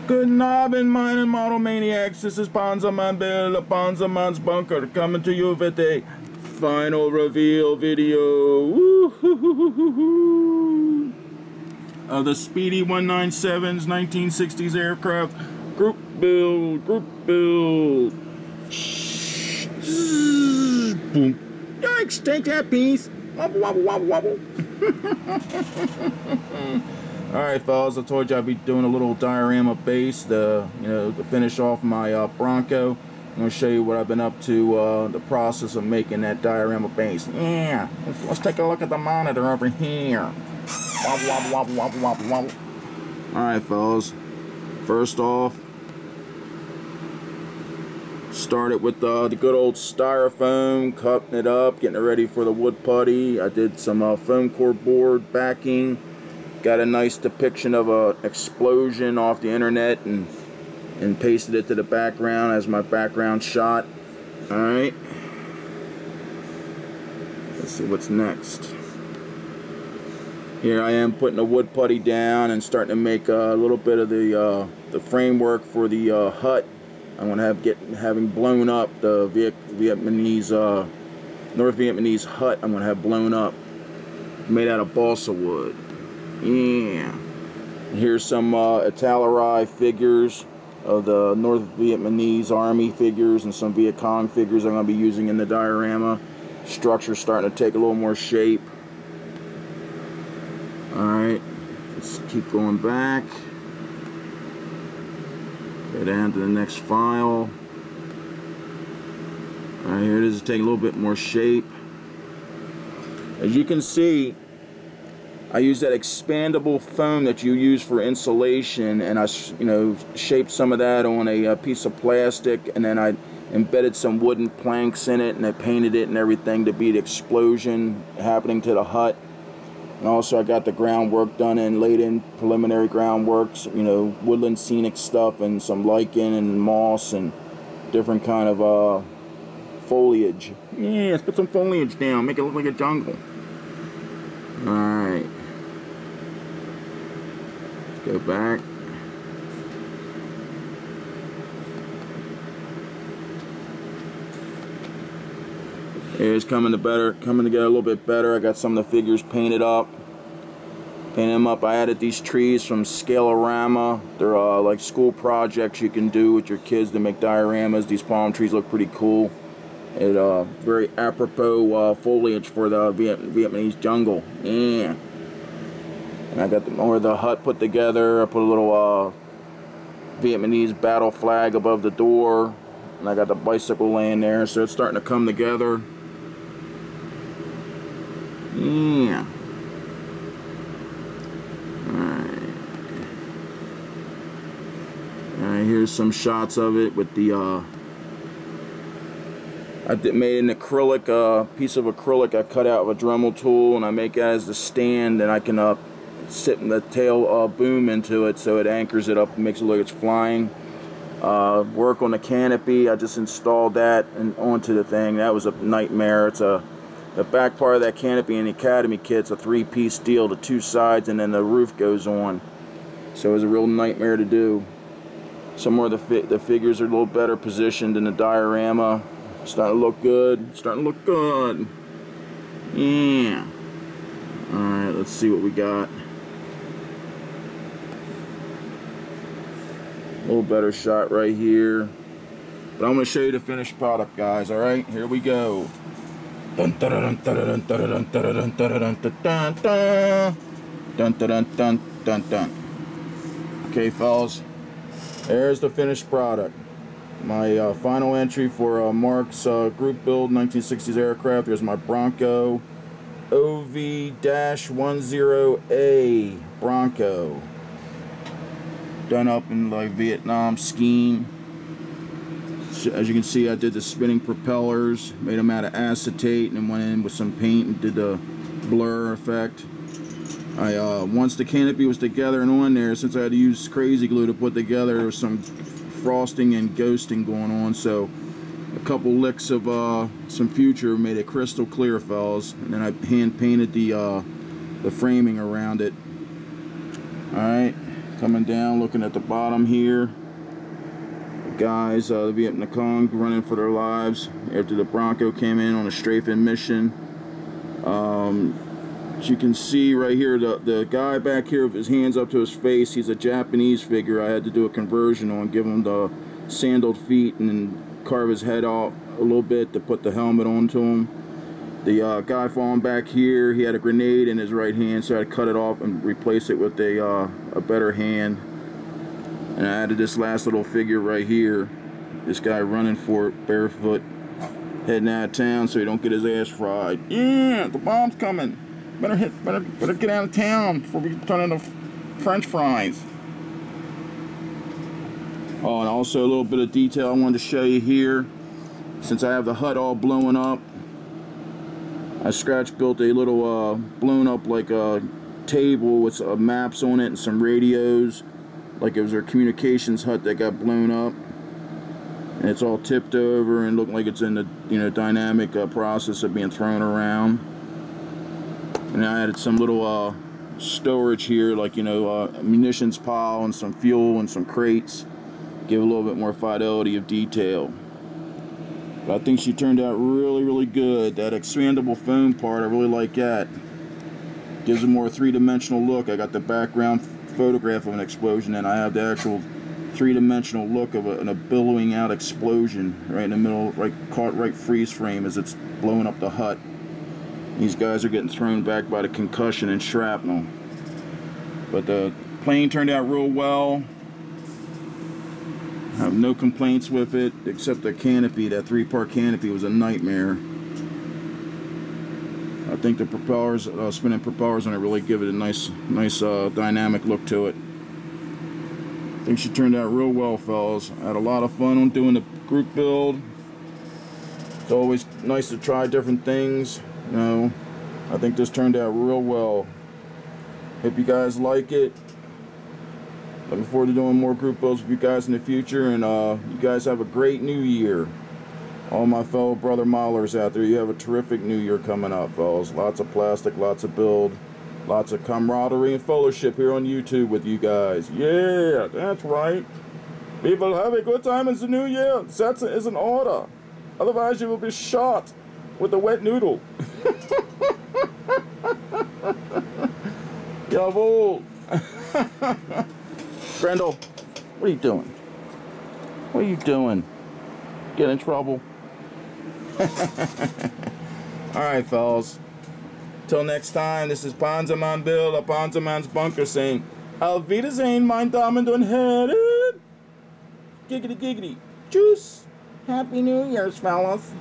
Good Abend, meine Model Maniacs. This is Panzerman Bill of Panzerman's Bunker coming to you with a final reveal video of the Speedy 197's 1960s aircraft. Group build. Boom. Yikes, take that piece. Wobble, wobble, wobble, wobble. Alright, fellas, I told you I'd be doing a little diorama base to finish off my Bronco. I'm going to show you what I've been up to, the process of making that diorama base. Yeah, let's take a look at the monitor over here. Wobble, wobble, wobble, wobble, wobble, wobble. Alright, fellas, first off, started with the good old styrofoam, cutting it up, getting it ready for the wood putty. I did some foam core board backing. Got a nice depiction of an explosion off the internet and pasted it to the background as my background shot. Alright. Let's see what's next. Here I am putting the wood putty down and starting to make a little bit of the framework for the hut. I'm going to having blown up the Vietnamese, North Vietnamese hut. I'm going to have blown up, made out of balsa wood. Yeah. Here's some Italirai figures of the North Vietnamese Army figures and some Viet Cong figures I'm going to be using in the diorama. Structure's starting to take a little more shape. Alright, let's keep going back. Go down to the next file. Alright, here it is, taking a little bit more shape. As you can see, I use that expandable foam that you use for insulation, and I, shaped some of that on a piece of plastic, and then I embedded some wooden planks in it, and I painted it and everything to be the explosion happening to the hut. And also I got the groundwork done and laid in preliminary groundworks, woodland scenic stuff and some lichen and moss and different kind of foliage. Yeah, let's put some foliage down, make it look like a jungle. Alright. Go back. It's coming together a little bit better. I got some of the figures painted up. Painted them up. I added these trees from Scale-O-Rama. They're like school projects you can do with your kids to make dioramas. These palm trees look pretty cool. It very apropos foliage for the Vietnamese jungle. Yeah. And I got more of the hut put together. I put a little Vietnamese battle flag above the door, and I got the bicycle laying there, so it's starting to come together. Yeah. Alright. Alright, here's some shots of it with the I made an acrylic, piece of acrylic I cut out with a Dremel tool, and I make it as the stand, and I can sit in the tail boom into it so it anchors it up and makes it look like it's flying. Work on the canopy, I just installed that and onto the thing. That was a nightmare. It's the back part of that canopy in the Academy kit's a 3-piece deal, the 2 sides, and then the roof goes on. So it was a real nightmare to do. Some more of the figures are a little better positioned in the diorama. Starting to look good. Starting to look good. Yeah. Alright, let's see what we got. A little better shot right here. But I'm going to show you the finished product, guys. Alright, here we go. Dun dun dun dun dun dun dun dun dun dun dun dun dun dun. Okay, fellas. There's the finished product. My final entry for Mark's group build 1960s aircraft. There's my Bronco OV-10A Bronco. Done up in like Vietnam scheme. As you can see, I did the spinning propellers, made them out of acetate, and then went in with some paint and did the blur effect. Once the canopy was together and on there, since I had to use crazy glue to put together, there was some frosting and ghosting going on, so a couple licks of some Future made it crystal clear, fellas, and then I hand painted the framing around it. Alright, Coming down, looking at the bottom here. Guys, the Viet Cong running for their lives after the Bronco came in on a strafing mission. As you can see right here, the guy back here with his hands up to his face, he's a Japanese figure. I had to do a conversion on, give him the sandaled feet and then carve his head off a little bit to put the helmet onto him. The guy falling back here, he had a grenade in his right hand, so I had to cut it off and replace it with a better hand. And I added this last little figure right here. This guy running for it, barefoot, heading out of town so he don't get his ass fried. Yeah, the bomb's coming. Better get out of town before we turn into French fries. Oh, and also a little bit of detail I wanted to show you here. Since I have the hut all blown up, I scratch built a little blown up like a table with maps on it and some radios. Like it was their communications hut that got blown up, and it's all tipped over and looked like it's in the dynamic process of being thrown around. And I added some little storage here, like munitions pile and some fuel and some crates, give a little bit more fidelity of detail. But I think she turned out really good. That expandable foam part, I really like that. Gives a more three-dimensional look. I got the background photograph of an explosion, and I have the actual three-dimensional look of a billowing out explosion right in the middle, caught right freeze frame as it's blowing up the hut. These guys are getting thrown back by the concussion and shrapnel. But the plane turned out real well. I have no complaints with it, except the canopy. That three-part canopy was a nightmare. I think the propellers, spinning propellers on it, really give it a nice dynamic look to it. I think she turned out real well, fellas. I had a lot of fun on doing the group build. It's always nice to try different things. I think this turned out real well. Hope you guys like it. Looking forward to doing more group builds with you guys in the future, and you guys have a great new year. All my fellow brother modelers out there, you have a terrific new year coming up, fellas. Lots of plastic, lots of build, lots of camaraderie and fellowship here on YouTube with you guys. Yeah, that's right. People have a good time in the new year. That is an order. Otherwise you will be shot with a wet noodle. Jawohl. Grendel, what are you doing? What are you doing? Get in trouble. Alright, fellas. Till next time, this is Panzermann Bill of Panzermann's Bunker saying, Auf Wiedersehen, mein Damen und Herren. Giggity giggity. Tschüss. Happy New Year's, fellas.